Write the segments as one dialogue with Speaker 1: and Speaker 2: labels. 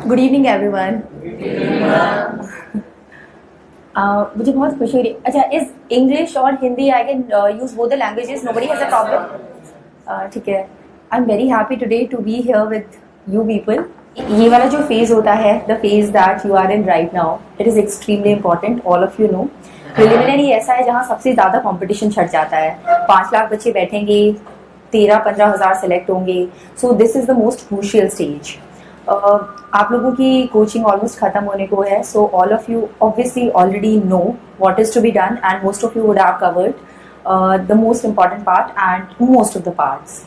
Speaker 1: Good evening everyone. मुझे बहुत खुशी हो रही है। अच्छा, इज इंग्लिश और Hindi I can use both the languages, nobody has a problem. ठीक है। I am very happy today to be here with you people. ये वाला जो फेज होता है, the phase that you are in right now, it is extremely important, all of you know. Preliminary ऐसा है जहाँ सबसे ज्यादा कंपटीशन छट जाता है। 5 लाख बच्चे बैठेंगे, 13-15 हज़ार सेलेक्ट होंगे। So this is the most crucial stage. आप लोगों की कोचिंग ऑलमोस्ट खत्म होने को है, so all of you obviously already know what is to be done and most of you would have covered the most important part and most of the parts.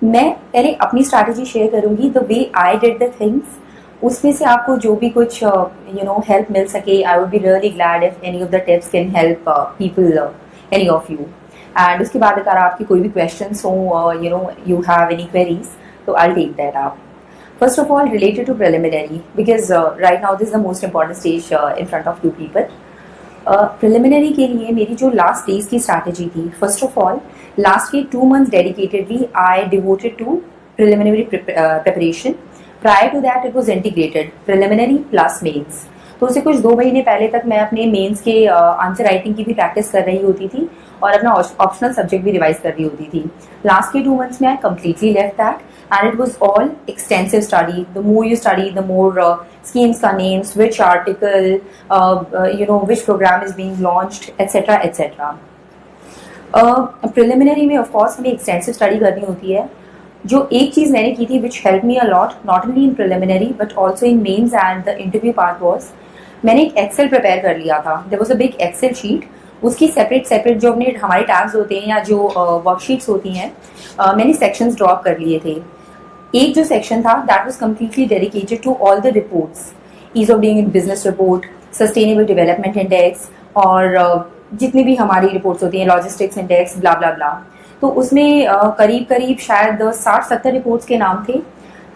Speaker 1: मैं पहले अपनी स्ट्रैटेजी शेयर करूंगी, the way I did the things. उसमें से आपको जो भी कुछ हेल्प मिल सके, I would be really glad if any of the tips can help people, any of you. And उसके बाद अगर आपकी कोई भी क्वेश्चंस हो, यू हैव एनी क्वेरीज, तो I take that up. First of all, related to preliminary, because right now this is the most important stage in front of you people. Preliminary के लिए मेरी जो last days की strategy थी, first of all, last के 2 months dedicatedly I devoted to preliminary preparation. Prior to that, it was integrated, preliminary plus mains. तो उससे कुछ 2 महीने पहले तक मैं अपने मेंस के आंसर राइटिंग की भी प्रैक्टिस कर रही होती थी और अपना ऑप्शनल सब्जेक्ट भी रिवाइज कर रही होती थी. लास्ट के 2 months में I completely left that and it was all extensive study. The more you study, the more schemes ka names, which article, which program is being launched, etc. etc. Preliminary में of course हमें extensive study करनी होती है. जो एक चीज़ मैंने की थी which helped me a lot, not only in preliminary but also in mains and the interview part was, मैंने एक Excel prepare कर लिया था. There was a big Excel sheet. उसकी सेपरेट जो अपने हमारे टैब्स होते हैं या जो वर्कशीट्स होती हैं, मैंने सेक्शंस ड्रॉप कर लिए थे. एक जो सेक्शन था that was completely dedicated to all the reports, ease of doing business report, sustainable development index और जितनी भी हमारी रिपोर्ट्स होती हैं, लॉजिस्टिक्स इंडेक्स, ब्ला ब्ला ब्ला. तो उसमें करीब शायद 60-70 रिपोर्ट्स के नाम थे.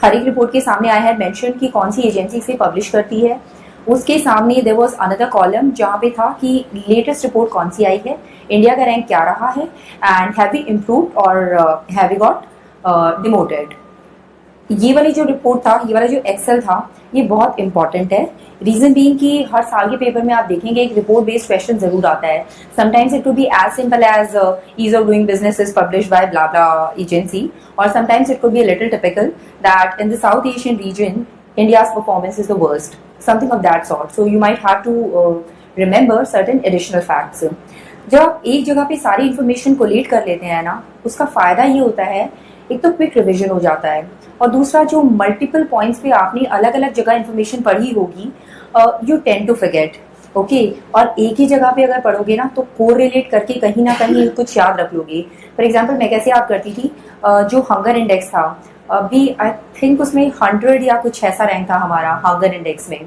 Speaker 1: हर एक रिपोर्ट के सामने आई हैड मेंशन कि कौन सी एजेंसी से पब्लिश करती है. उसके सामने देयर वाज अनदर कॉलम जहाँ पे था कि लेटेस्ट रिपोर्ट कौन सी आई है, इंडिया का रैंक क्या रहा है एंड हैव वी इम्प्रूव्ड और हैव वी गॉट डिमोटेड. ये वाली जो रिपोर्ट था, ये वाला जो एक्सेल था, ये बहुत इंपॉर्टेंट है. रीजन बीइंग कि हर साल के पेपर में आप देखेंगे एक रिपोर्ट बेस्ड क्वेश्चन जरूर आता है. Sometimes it will be as simple as ease of doing business is published by blah blah agency, और sometimes it could be a little typical that in the South Asian region India's performance is the worst, something of that sort. So you might have to remember certain additional facts. जब आप एक जगह पे सारी information collate कर लेते हैं ना, उसका फायदा ये होता है, एक तो क्विक रिवीजन हो जाता है और दूसरा जो मल्टीपल पॉइंट्स पे आपने अलग अलग जगह इन्फॉर्मेशन पढ़ी होगी, you tend to forget. Okay, और एक ही जगह पे अगर पढ़ोगे ना तो कोरिलेट करके कहीं ना कहीं कुछ याद रख लोगे. फॉर एग्जाम्पल मैं कैसे याद करती थी, जो हंगर इंडेक्स था, अभी आई थिंक उसमें 100 या कुछ ऐसा रैंक था हमारा हंगर इंडेक्स में.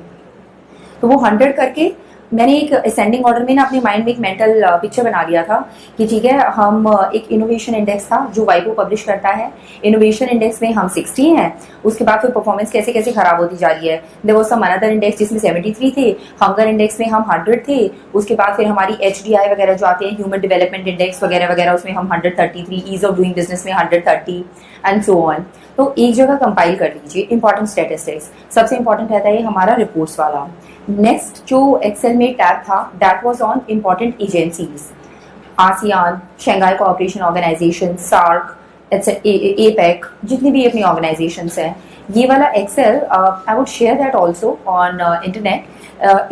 Speaker 1: तो वो 100 करके मैंने एक असेंडिंग ऑर्डर में ना अपने माइंड में एक मेंटल पिक्चर बना लिया था कि ठीक है, हम एक इनोवेशन इंडेक्स था जो वाइपो पब्लिश करता है. इनोवेशन इंडेक्स में हम 60 हैं. उसके बाद फिर परफॉर्मेंस कैसे कैसे खराब होती जा रही है. There was some another index जिसमें 73 थे, हंगर इंडेक्स में हम 100 थे. उसके बाद फिर हमारी HDI वगैरह जो आते हैं, ह्यूमन डेवलपमेंट इंडेक्स वगैरह वगैरह, उसमें हम 133, ईज ऑफ डूइंग बिजनेस में 130 एंड सो ऑन. तो एक जगह कंपाइल कर लीजिए इंपॉर्टेंट स्टैटिस्टिक्स. सबसे इंपॉर्टेंट रहता है ये हमारा रिपोर्ट्स वाला. नेक्स्ट जो एक्सेल में टैब था that was on important agencies, ASEAN, Shanghai Cooperation Organisation, SAARC, APEC, जितनी भी अपनी ऑर्गेनाइजेशंस हैं. ये वाला Excel I would share that also on internet.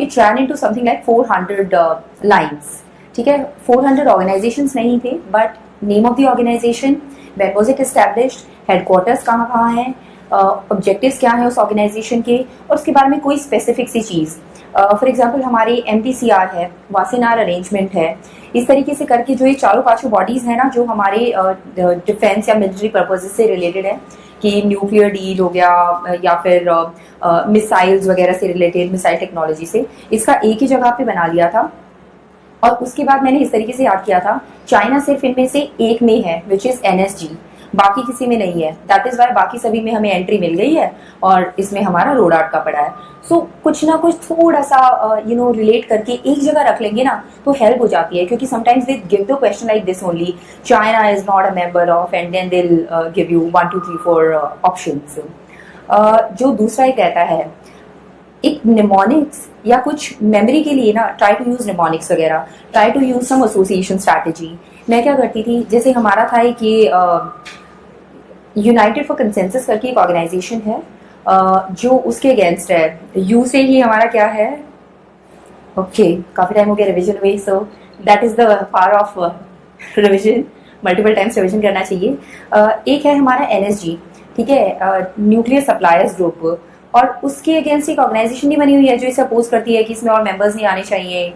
Speaker 1: It ran into something like 400 lines. ठीक है, 400 ऑर्गेनाइजेशंस नहीं थे, but name of the organisation, when was it established, headquarters कहाँ हैं, ऑब्जेक्टिव्स क्या है उस ऑर्गेनाइजेशन के, और उसके बारे में कोई स्पेसिफिक सी चीज़. फॉर एग्जांपल हमारे MPCR है, वासेनार अरेंजमेंट है. इस तरीके से करके जो ये चारों पांचों बॉडीज़ हैं ना, जो हमारे डिफेंस या मिलिट्री पर्पजेज से रिलेटेड है, कि न्यूक्लियर डील हो गया या फिर मिसाइल्स वगैरह से रिलेटेड, मिसाइल टेक्नोलॉजी से, इसका एक ही जगह पे बना लिया था. और उसके बाद मैंने इस तरीके से याद किया था, चाइना सिर्फ इनमें से एक में है विच इज़ NSG, बाकी किसी में नहीं है. दैट इज वाई बाकी सभी में हमें एंट्री मिल गई है और इसमें हमारा रोड आर्ट का पड़ा है. सो कुछ ना कुछ थोड़ा सा रिलेट करके एक जगह रख लेंगे ना तो हेल्प हो जाती है, क्योंकि sometimes they give the question like this only, China is not a member of, and then they will give you 1 2 3 4 options. जो दूसरा एक रहता है एक निमोनिक्स या कुछ मेमोरी के लिए ना, ट्राई टू यूज निमोनिक्स वगैरह, try to use some association strategy. मैं क्या करती थी, जैसे हमारा था कि यूनाइटेड फॉर कंसेंसस करके एक ऑर्गेनाइजेशन है जो उसके अगेंस्ट है। यू से ही हमारा क्या है, ओके काफी टाइम हो गया रिविजन हुए, so that is the power of revision, multiple times revision करना चाहिए। एक है हमारा एनएसजी, ठीक है, न्यूक्लियर सप्लायर्स ग्रुप, और उसके अगेंस्ट एक ऑर्गेनाइजेशन नहीं बनी हुई है जो इसे अपोज करती है कि इसमें और मेंबर्स नहीं आने चाहिए।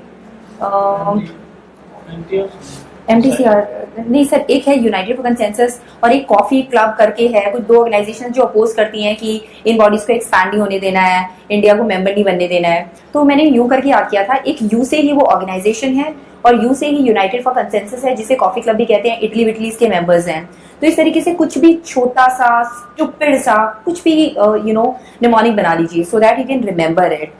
Speaker 1: एमटीसीआर नहीं सर, एक है यूनाइटेड फॉर कंसेंसस और एक कॉफी क्लब करके है, कुछ दो ऑर्गेनाइजेशन जो अपोज करती हैं कि इन बॉडीज को एक्सपैंड नहीं होने देना है, इंडिया को मेंबर नहीं बनने देना है। तो मैंने यूं करके याद किया था, एक यू से ही वो ऑर्गेनाइजेशन है और यू से ही यूनाइटेड फॉर कंसेंसस है, जिसे कॉफी क्लब भी कहते हैं, इटली विटली के मेंबर्स हैं। तो इस तरीके से कुछ भी छोटा सा स्टूपिड सा कुछ भी निमोनिक बना लीजिए so that you can remember it.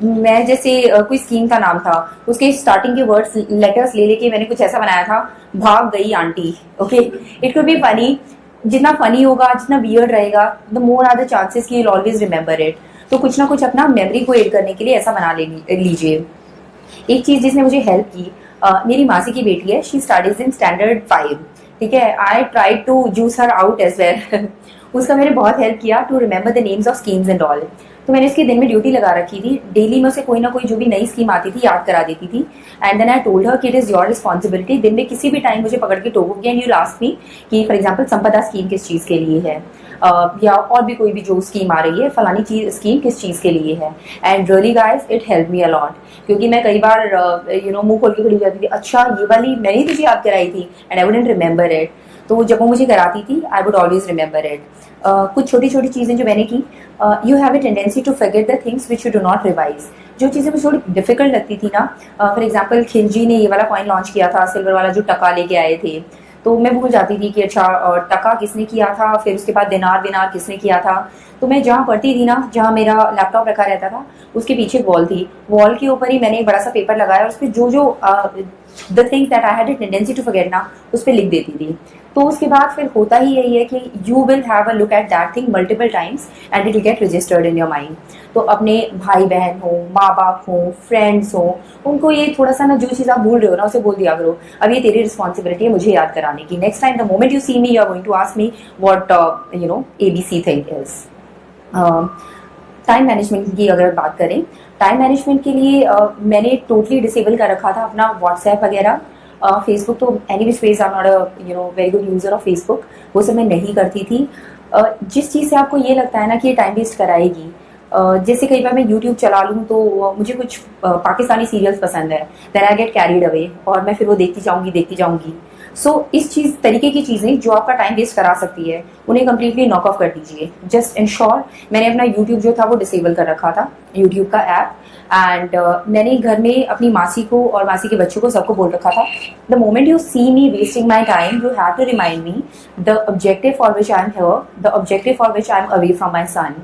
Speaker 1: मैं जैसे कोई स्कीम का नाम था, उसके स्टार्टिंग के वर्ड्स लेटर्स ले लेके मैंने कुछ ऐसा बनाया था, भाग गई aunty. Okay, it could be funny, जितना फनी होगा, जितना वियर्ड रहेगा, the more are the chances कि you will always remember it. तो कुछ ना कुछ अपना मेमोरी को एड करने के लिए ऐसा बना लीजिए। एक चीज जिसने मुझे हेल्प की, मेरी मासी की बेटी है, शी स्टडीज इन स्टैंडर्ड 5, ठीक है, I try to juice her out as well. उसका मैंने बहुत हेल्प किया to remember the names of schemes and all. तो मैंने इसके दिन में ड्यूटी लगा रखी थी, डेली में उसे कोई ना कोई जो भी नई स्कीम आती थी याद करा देती थी। And then I told her कि इट इज योर रिस्पॉन्सिबिलिटी, दिन में किसी भी टाइम मुझे पकड़ के टोकोगे एंड यू लास्ट मी कि फॉर एग्जाम्पल संपदा स्कीम किस चीज के लिए है, या और भी कोई भी जो स्कीम आ रही है, फलानी चीज स्कीम किस चीज के लिए है। And really guys it help me a lot, क्योंकि मैं कई बार मुंह खोल के खड़ी हो जाती थी, अच्छा ये वाली मैंने तुझे याद कराई थी, and I wouldn't remember it. तो जब वो मुझे कराती थी I would always remember it. कुछ छोटी छोटी चीजें जो मैंने की, you have a tendency to forget the things which you do not revise. जो चीजें मुझे थोड़ी डिफिकल्ट लगती थी ना, फॉर एग्जाम्पल खिलजी ने ये वाला कॉइन लॉन्च किया था, सिल्वर वाला जो टका लेके आए थे, तो मैं भूल जाती थी कि अच्छा टका किसने किया था, फिर उसके बाद दिनार विनार किसने किया था। तो मैं जहाँ पढ़ती थी ना, जहाँ मेरा लैपटॉप रखा रहता था, उसके पीछे एक वॉल थी, वॉल के ऊपर ही मैंने एक बड़ा सा पेपर लगाया और उस पर जो जो the things that I had a tendency to forget ना, उस पर लिख देती थी। तो उसके बाद फिर होता ही यही है कि you will have a look at that thing multiple times and it will get registered in your mind. तो अपने भाई बहन हो, माँ बाप हो, फ्रेंड्स हो, उनको ये थोड़ा सा ना, जो चीज़ आप भूल रहे हो ना, उसे बोल दिया करो, अब ये तेरी रिस्पॉन्सिबिलिटी है मुझे याद कराने की। Next time the moment you see me, you are going to ask me what ABC thing is. Time management की अगर बात करें, टाइम मैनेजमेंट के लिए मैंने टोटली डिसेबल कर रखा था अपना व्हाट्सएप वगैरह। फेसबुक तो any which ways I am not a very good user of Facebook, वो सब मैं नहीं करती थी। जिस चीज़ से आपको ये लगता है ना कि ये टाइम वेस्ट कराएगी, जैसे कई बार मैं यूट्यूब चला लूँ तो मुझे कुछ पाकिस्तानी सीरियल्स पसंद है, then I get carried away और मैं फिर वो देखती जाऊंगी। सो इस चीज तरीके की चीजें जो आपका टाइम वेस्ट करा सकती है, उन्हें कम्प्लीटली नॉक ऑफ कर दीजिए। जस्ट इंश्योर, मैंने अपना यूट्यूब जो था वो डिसेबल कर रखा था, यूट्यूब का ऐप। एंड मैंने घर में अपनी मासी को और मासी के बच्चों को सबको बोल रखा था, the moment you see me wasting my time, you have to remind me the objective for which I am here, the objective for which I am away from my son.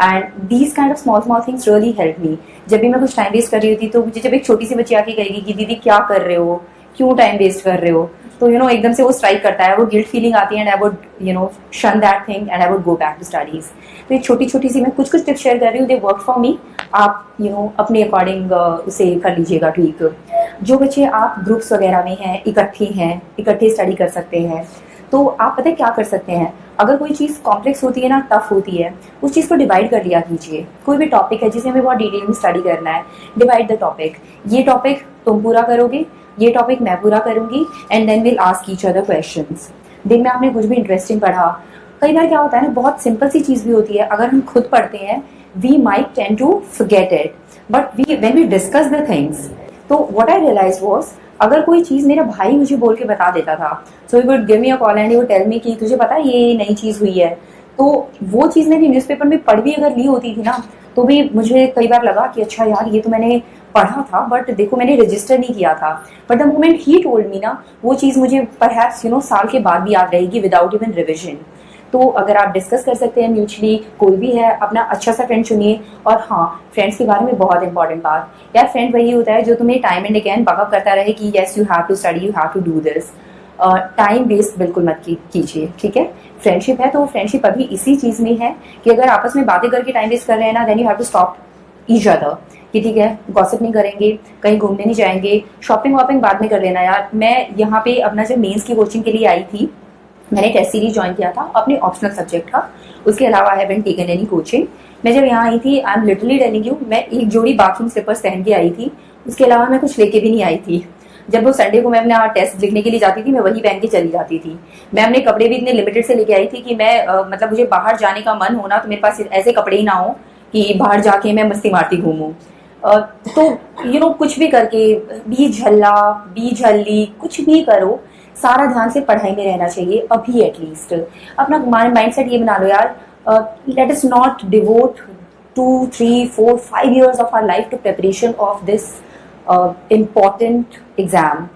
Speaker 1: And these kind of small small things really help me. जब भी मैं कुछ time waste कर रही होती तो मुझे जब एक छोटी सी बच्ची आके कहेगी कि दीदी क्या कर रहे हो, क्यों टाइम वेस्ट कर रहे हो, तो एकदम से वो स्ट्राइक करता है, वो गिल्ट फीलिंग आती है, and I would shun that thing and I would go back to studies. तो ये छोटी छोटी सी मैं कुछ टिप्स शेयर कर रही हूँ, दे वर्क फॉर मी। आप अपने अकॉर्डिंग उसे कर लीजिएगा ठीक। जो बच्चे आप ग्रुप्स वगैरह में हैं, इकट्ठे स्टडी कर सकते हैं, तो आप पता है क्या कर सकते हैं, अगर कोई चीज़ कॉम्प्लेक्स होती है ना, टफ होती है, उस चीज़ को डिवाइड कर लिया कीजिए। कोई भी टॉपिक है जिसे हमें बहुत डिटेल में स्टडी करना है, डिवाइड द टॉपिक, ये टॉपिक तुम पूरा करोगे, ये टॉपिक मैं पूरा करूंगी, and then will ask each other questions. दिन में आपने कुछ भी इंटरेस्टिंग पढ़ा, कई बार क्या होता है ना, बहुत सिंपल सी चीज़ भी होती है, अगर हम खुद पढ़ते हैं we might tend to forget it, but when we discuss the things, तो व्हाट आई रियलाइज वाज, अगर कोई चीज़ मेरा भाई मुझे बोल के बता देता था, so he would give me a call and he would tell me कि तुझे पता है ये नई चीज़ हुई है, तो वो चीज़ मैंने न्यूज़पेपर में पढ़ भी अगर ली होती थी ना, तो भी मुझे कई बार लगा कि अच्छा यार ये तो मैंने पढ़ा था, बट देखो मैंने रजिस्टर नहीं किया था। But the moment he told me ना, वो चीज़ मुझे परहैप्स साल के बाद भी याद रहेगी विदाउट इवन रिविजन। तो अगर आप डिस्कस कर सकते हैं म्यूचुअली, कोई भी है, अपना अच्छा सा फ्रेंड चुनिए। और हाँ, फ्रेंड्स के बारे में बहुत इंपॉर्टेंट बात, यार फ्रेंड वही होता है जो तुम्हें टाइम एंड अगेन बकअप करता रहे कि yes you have to study, you have to do this. Time waste बिल्कुल मत कीजिए, ठीक है। फ्रेंडशिप है तो फ्रेंडशिप अभी इसी चीज़ में है कि अगर आपस में बातें करके टाइम वेस्ट कर रहे हैं ना, then you have to stop each other, कि ठीक है गॉसिप नहीं करेंगे, कहीं घूमने नहीं जाएंगे, शॉपिंग वॉपिंग बाद में कर लेना यार। मैं यहाँ पे अपना जब मेंस की कोचिंग के लिए आई थी, मैंने टेस्ट सीरीज ज्वाइन किया था, अपने ऑप्शनल सब्जेक्ट था, उसके अलावा I haven't taken any coaching. मैं जब यहाँ आई थी, I am literally telling you, मैं एक जोड़ी बाथरूम स्लिपर्स पहन के आई थी, उसके अलावा मैं कुछ लेके भी नहीं आई थी। जब वो संडे को मैं अपना टेस्ट लिखने के लिए जाती थी, मैं वही पहन के चली जाती थी। मैं अपने कपड़े भी इतने लिमिटेड से लेके आई थी कि मैं मतलब मुझे बाहर जाने का मन होना तो मेरे पास ऐसे कपड़े ही ना हो कि बाहर जाके मैं मस्ती मारती घूमूं। तो कुछ भी करके, बी झल्ला बी झल्ली, कुछ भी करो, सारा ध्यान से पढ़ाई में रहना चाहिए अभी एटलीस्ट। अपना माइंड सेट ये बना लो यार, let us not devote 2, 3, 4, 5 years of our life to preparation of this important exam.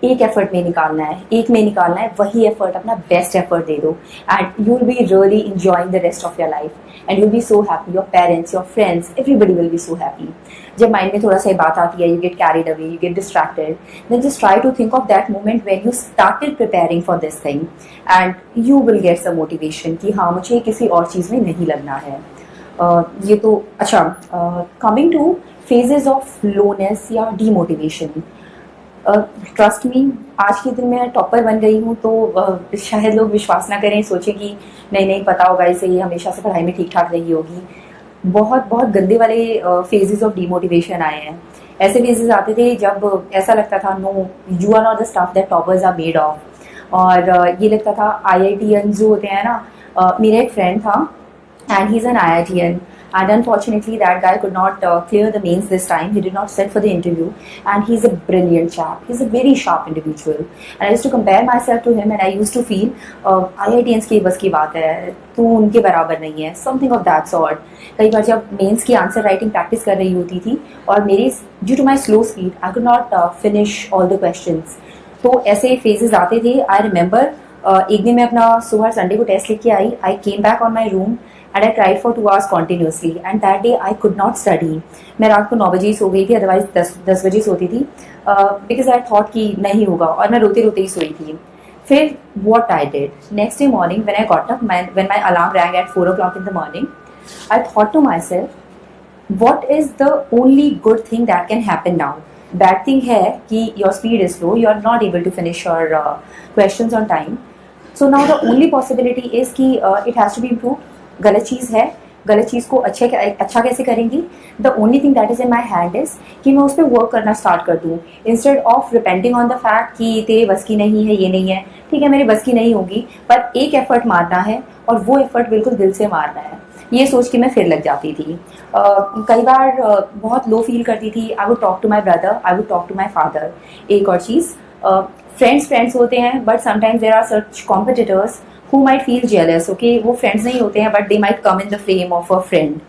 Speaker 1: एक एफर्ट में निकालना है, एक में निकालना है, वही एफर्ट अपना बेस्ट एफर्ट दे दो and you will be really enjoying the rest of your life and you will be so happy, your parents, your friends, everybody will be so happy. जब माइंड में थोड़ा सा बात आती है, you get carried away, you get distracted, then just try to think of that moment when you started preparing for this thing and you will get some motivation कि हाँ मुझे किसी और चीज़ में नहीं लगना है। ये तो अच्छा। कमिंग टू फेजेस ऑफ लोनेस या डीमोटिवेशन, ट्रस्ट मी, आज के दिन मैं टॉपर बन गई हूँ तो शायद लोग विश्वास ना करें, सोचे कि नहीं पता होगा इसे, ये हमेशा से पढ़ाई में ठीक ठाक रही होगी। बहुत बहुत गंदे वाले फेजेस ऑफ डीमोटिवेशन आए हैं। ऐसे फेजेस आते थे जब ऐसा लगता था no, you are not the stuff that toppers are made of. और ये लगता था IITians जो होते हैं ना, मेरा एक फ्रेंड था and he's an IITian, and unfortunately that guy could not clear the mains this time. He did not sit for the interview, and he's a brilliant chap, he's a very sharp individual, and I used to compare myself to him and I used to feel IITians की बस की बात है, तू उनके बराबर नहीं है, something of that sort। कई बार जब मेंस की आंसर राइटिंग प्रैक्टिस कर रही होती थी और मेरी due to my slow speed I could not finish all the questions, तो ऐसे फेजेस आते थे। आई रिमेंबर एक दिन मैं अपना सुबह संडे को टेस्ट लिख के आई, I came back on my room and I tried for 2 hours continuously and that day I could not study। मैं रात को 9 बजे ही सो गई थी, अदरवाइज 10 बजे सोती थी, because I thought कि नहीं होगा, और मैं रोते रोते ही सोई थी। फिर what I did next day morning when I got up, when my alarm rang at 4 o'clock in the morning, I thought to myself what is the only good thing that can happen now। bad thing है कि your speed is slow, you are not able to finish your questions on time, so now the only possibility is कि it has to be improved। गलत चीज़ है, गलत चीज़ को अच्छा कैसे करेंगी? The only thing that is in my hand is कि मैं उस पर वर्क करना स्टार्ट कर दूँ, instead of रिपेंडिंग on the fact कि तेरे बस की नहीं है, ये नहीं है, ठीक है मेरे बस की नहीं होगी, पर एक एफर्ट मारना है और वो एफर्ट बिल्कुल दिल से मारना है, ये सोच के मैं फिर लग जाती थी। कई बार बहुत लो फील करती थी, I would talk to my brother, I would talk to my father. एक और चीज़, फ्रेंड्स होते हैं but sometimes there are such competitors who might feel jealous, okay? वो friends नहीं होते हैं but they might come in the frame of a friend।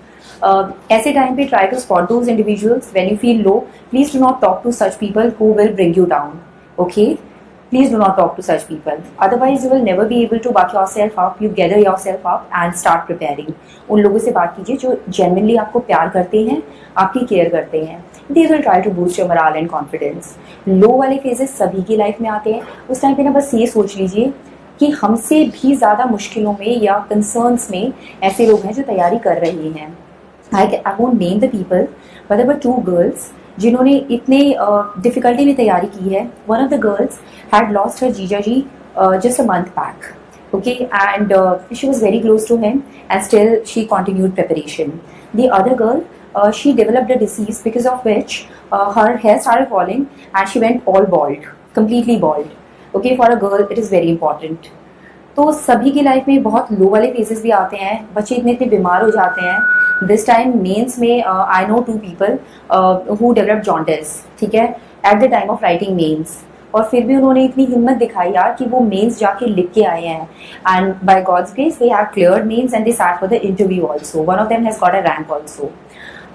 Speaker 1: ऐसे टाइम पे try to spot those individuals when you feel low। Please do not talk to such people who will bring you down, okay? Please do not talk to such people, otherwise you will never be able to buck yourself up, you gather yourself up and start preparing। उन लोगों से बात कीजिए जो genuinely आपको प्यार करते हैं, आपकी केयर करते हैं, they will try to boost your morale and confidence। लो वाले फेजेस सभी की लाइफ में आते हैं, उस टाइम पे ना बस ये सोच लीजिए कि हमसे भी ज़्यादा मुश्किलों में या कंसर्न्स में ऐसे लोग हैं जो तैयारी कर रहे हैं। I won't name the people, but there were 2 girls जिन्होंने इतने डिफ़िकल्टी में तैयारी की है। One of the girls had lost her जीजा जी just a month back, okay, and she was very close to him and still she continued preparation। The other girl, she developed a disease because of which her hair started falling and she went all bald, completely bald। Okay, for a girl it is very important. तो सभी की life में बहुत लो वाले phases भी आते हैं, बच्चे इतने बीमार हो जाते हैं। दिस टाइम मेंस में I know 2 people who develop jaundice, ठीक है, at the time of writing mains, और फिर भी उन्होंने इतनी हिम्मत दिखाई यार कि वो मेंस जाके लिख के आए हैं and by God's grace they have cleared mains and they sat for the interview also, one of them has got a rank also.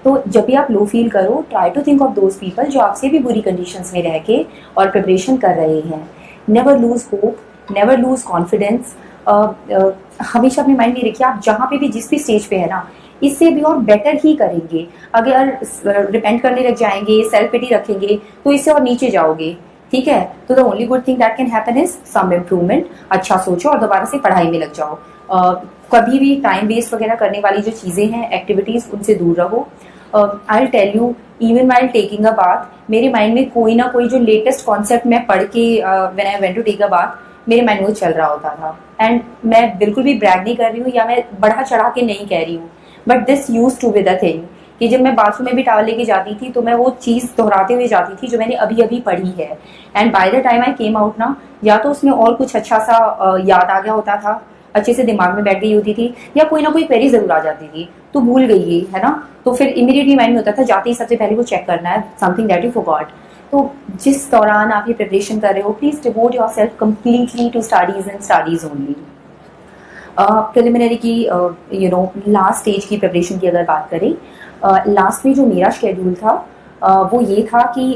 Speaker 1: तो जब भी आप लो फील करो, try to think of those people जो आपसे भी बुरी conditions में रह के और प्रिपरेशन कर रहे हैं। Never lose hope, never lose confidence. हमेशा अपने माइंड में रखिए आप जहाँ पे भी जिस भी स्टेज पे है ना, इससे भी और बेटर ही करेंगे। अगर रिपेंट करने लग जाएंगे, सेल्फ पिटी रखेंगे, तो इससे और नीचे जाओगे। ठीक है, तो the only good thing that can happen is some improvement. अच्छा सोचो और दोबारा से पढ़ाई में लग जाओ। कभी भी टाइम वेस्ट वगैरह करने वाली जो चीजें हैं, एक्टिविटीज, उनसे दूर रहो। I will tell you, even while taking a bath, मेरे माइंड में कोई ना कोई जो लेटेस्ट कॉन्सेप्ट मैं पढ़ के when I went to take a bath, मेरे माइंड में वो चल रहा होता था। एंड मैं बिल्कुल भी ब्रैग नहीं कर रही हूँ या मैं बढ़ा चढ़ा के नहीं कह रही हूँ, but this use to be the thing कि जब मैं बाथरूम में भी टॉवल लेके जाती थी तो मैं वो चीज़ दोहराते हुए जाती थी जो मैंने अभी अभी पढ़ी है। And by the time I came out ना, या तो उसमें और कुछ अच्छा सा याद आ गया होता था, अच्छे से दिमाग में बैठ गई होती थी, या कोई ना कोई क्वेरी जरूर आ जाती थी, तो भूल गई ये है ना। तो फिर इमीडिएटली माइंड में होता था जाते ही सबसे पहले वो चेक करना है समथिंग दैट यू फॉरगॉट। तो जिस दौरान आप ये प्रिपरेशन कर रहे हो, please devote yourself completely to studies and studies only. Preliminary की लास्ट स्टेज की प्रिपरेशन की अगर बात करें, लास्ट में जो मेरा शेड्यूल था वो ये था कि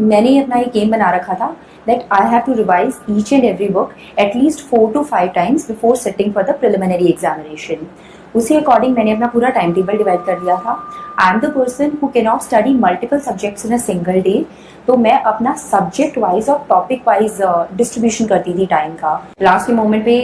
Speaker 1: मैंने अपना एक गेम बना रखा था that I have to revise each and every book at least 4 to 5 times before sitting for the preliminary examination. उसी अकॉर्डिंग मैंने अपना पूरा टाइम टेबल डिवाइड कर दिया था। I am the person who can not study multiple subjects in a single day, तो मैं अपना सब्जेक्ट वाइज और टॉपिक वाइज डिस्ट्रीब्यूशन करती थी टाइम का। लास्ट के मोमेंट पे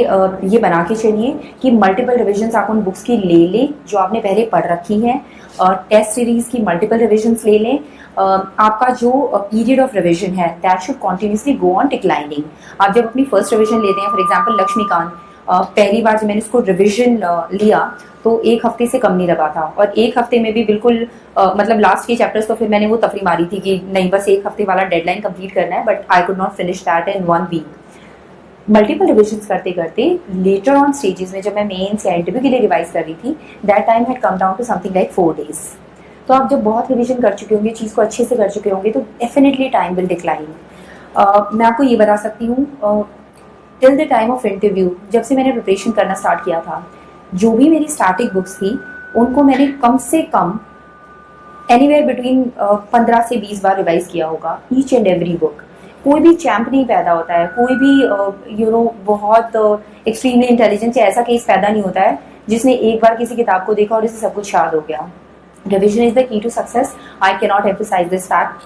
Speaker 1: ये बना के चलिए कि मल्टीपल रिविजन्स आप उन बुक्स की ले लें जो आपने पहले पढ़ रखी हैं, टेस्ट सीरीज की मल्टीपल रिविजन्स ले लें। आपका जो पीरियड ऑफ रिविजन है that should continuously go on declining. आप जब अपनी फर्स्ट रिविजन लेते हैं, फॉर एग्जाम्पल लक्ष्मीकांत, पहली बार जब मैंने इसको रिविजन लिया तो 1 हफ्ते से कम नहीं लगा था, और 1 हफ्ते में भी बिल्कुल मतलब लास्ट के चैप्टर्स तो फिर मैंने वो तफरी मारी थी कि नहीं बस 1 हफ्ते वाला डेडलाइन कंप्लीट करना है, but I could not finish that in 1 week. Multiple revisions करते करते लेटर ऑन स्टेजेस में जब मैं मेंस या इंटरव्यू के लिए रिवाइज कर रही थी, that time had come down to something like 4 days। तो आप जब बहुत रिविजन कर चुके होंगे, चीज़ को अच्छे से कर चुके होंगे, तो डेफिनेटली टाइम विल डिक्लाइन। मैं आपको ये बता सकती हूँ, till the time of interview जब से मैंने प्रिपरेशन करना स्टार्ट किया था, जो भी मेरी स्टार्टिंग बुक्स थी उनको मैंने कम से कम एनीवेयर बिटवीन 15 से 20 बार रिवाइज किया होगा, ईच एंड एवरी बुक। कोई भी चैंप नहीं पैदा होता है, कोई भी बहुत एक्सट्रीमली इंटेलिजेंट या ऐसा केस पैदा नहीं होता है जिसने एक बार किसी किताब को देखा और इसे सब कुछ याद हो गया। Revision is the key to success. I cannot emphasize this fact,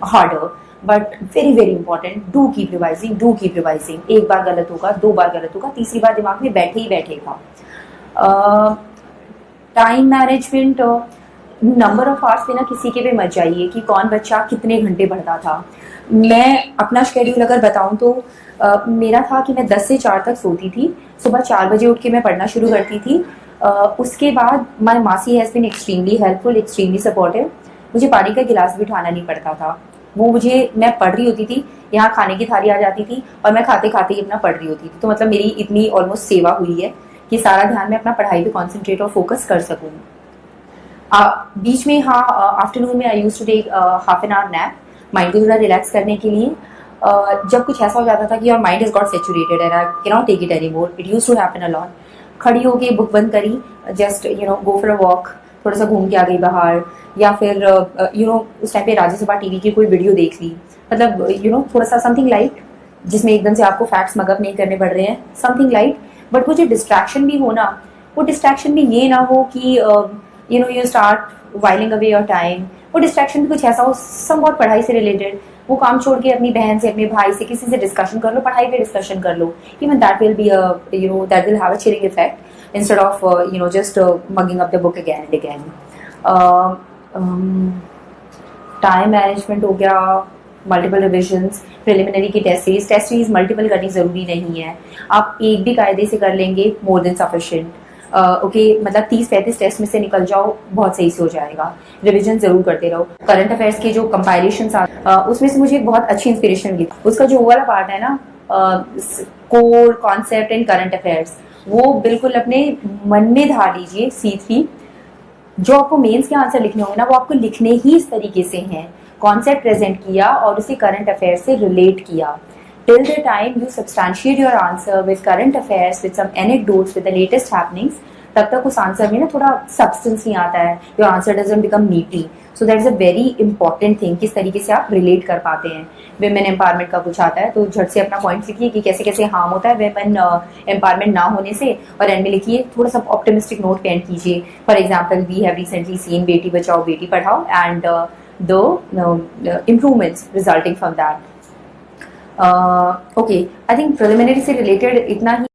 Speaker 1: harder, but very very important. Do keep revising. Do keep revising. एक बार गलत होगा, 2 बार गलत होगा, तीसरी बार दिमाग में बैठे ही बैठेगा। Time management, number of hours पे ना किसी के भी मत जाइए कि कौन बच्चा कितने घंटे पढ़ता था। मैं अपना शेड्यूल अगर बताऊं तो मेरा था कि मैं 10 से 4 तक सोती थी, सुबह 4 बजे उठ के मैं पढ़ना शुरू करती थी। उसके बाद माई मासी has been extremely helpful, extremely supportive. मुझे पानी का गिलास भी उठाना नहीं पड़ता था। वो मैं पढ़ रही होती थी, यहाँ खाने की थाली आ जाती थी और मैं खाते खाते ही अपना पढ़ रही होती थी। तो मतलब मेरी इतनी ऑलमोस्ट सेवा हुई है कि सारा ध्यान मैं अपना पढ़ाई पे कॉन्सेंट्रेट और फोकस कर सकूँ। बीच में हाँ, आफ्टरनून में I use to take half an hour nap, mind को थोड़ा रिलैक्स करने के लिए। जब कुछ ऐसा हो जाता था कि your mind is got saturated and I can not take it any more, it use to happen a lot, खड़ी होके बुक बंद करी, just go for a walk, थोड़ा सा घूम के आ गई बाहर, या फिर उस टाइम पे राज्यसभा टीवी की कोई वीडियो देख ली। मतलब थोड़ा सा समथिंग लाइट जिसमें एकदम से आपको फैक्ट्स मगअप नहीं करने पड़ रहे हैं, समथिंग लाइट। बट वो जो डिस्ट्रैक्शन भी हो ना, वो डिस्ट्रैक्शन भी ये ना हो कि you start oiling away your time. वो डिस्ट्रैक्शन भी कुछ ऐसा हो समवॉट पढ़ाई से रिलेटेड, वो काम छोड़ के अपनी बहन से, अपने भाई से, किसी से डिस्कशन कर लो, पढ़ाई पे डिस्कशन कर लो। Even that will be that will have a chilling effect instead of just mugging up the book again and again. Time management हो गया, मल्टीपल रिविजन्स, प्रिलिमिनरी की टेस्ट सीरीज मल्टीपल करनी जरूरी नहीं है, आप एक भी कायदे से कर लेंगे मोर देन सफिशिएंट। ओके, मतलब 30-35 टेस्ट में से निकल जाओ, बहुत सही से हो जाएगा। रिवीजन जरूर करते रहो। करंट अफेयर्स के जो कंपाइलेशन उसमें से मुझे एक बहुत अच्छी इंस्पिरेशन मिली। उसका जो वाला पार्ट है ना, core concept and current affairs, वो बिल्कुल अपने मन में धार लीजिए। C3 जो आपको मेंस के आंसर लिखने होंगे ना, वो आपको लिखने ही इस तरीके से हैं। कॉन्सेप्ट प्रेजेंट किया और उसे करंट अफेयर से रिलेट किया। Till the time you substantiate your answer with current affairs, with some anecdotes, with the latest happenings, तब तक उस आंसर में ना थोड़ा सब्सटेंस नहीं आता है, your answer doesn't become meaty. So that is a very important thing, किस तरीके से आप रिलेट कर पाते हैं। विमेन एम्पावरमेंट का कुछ आता है तो झट से अपना पॉइंट लिखिए कि कैसे कैसे हार्म होता है विमेन एम्पावरमेंट ना होने से, और एंड में लिखिए थोड़ा सा ऑप्टिमिस्टिक नोट पे एंड कीजिए। For example, we have recently seen बेटी बचाओ बेटी पढ़ाओ, and the improvements resulting from that. Okay, I think preliminary से रिलेटेड इतना ही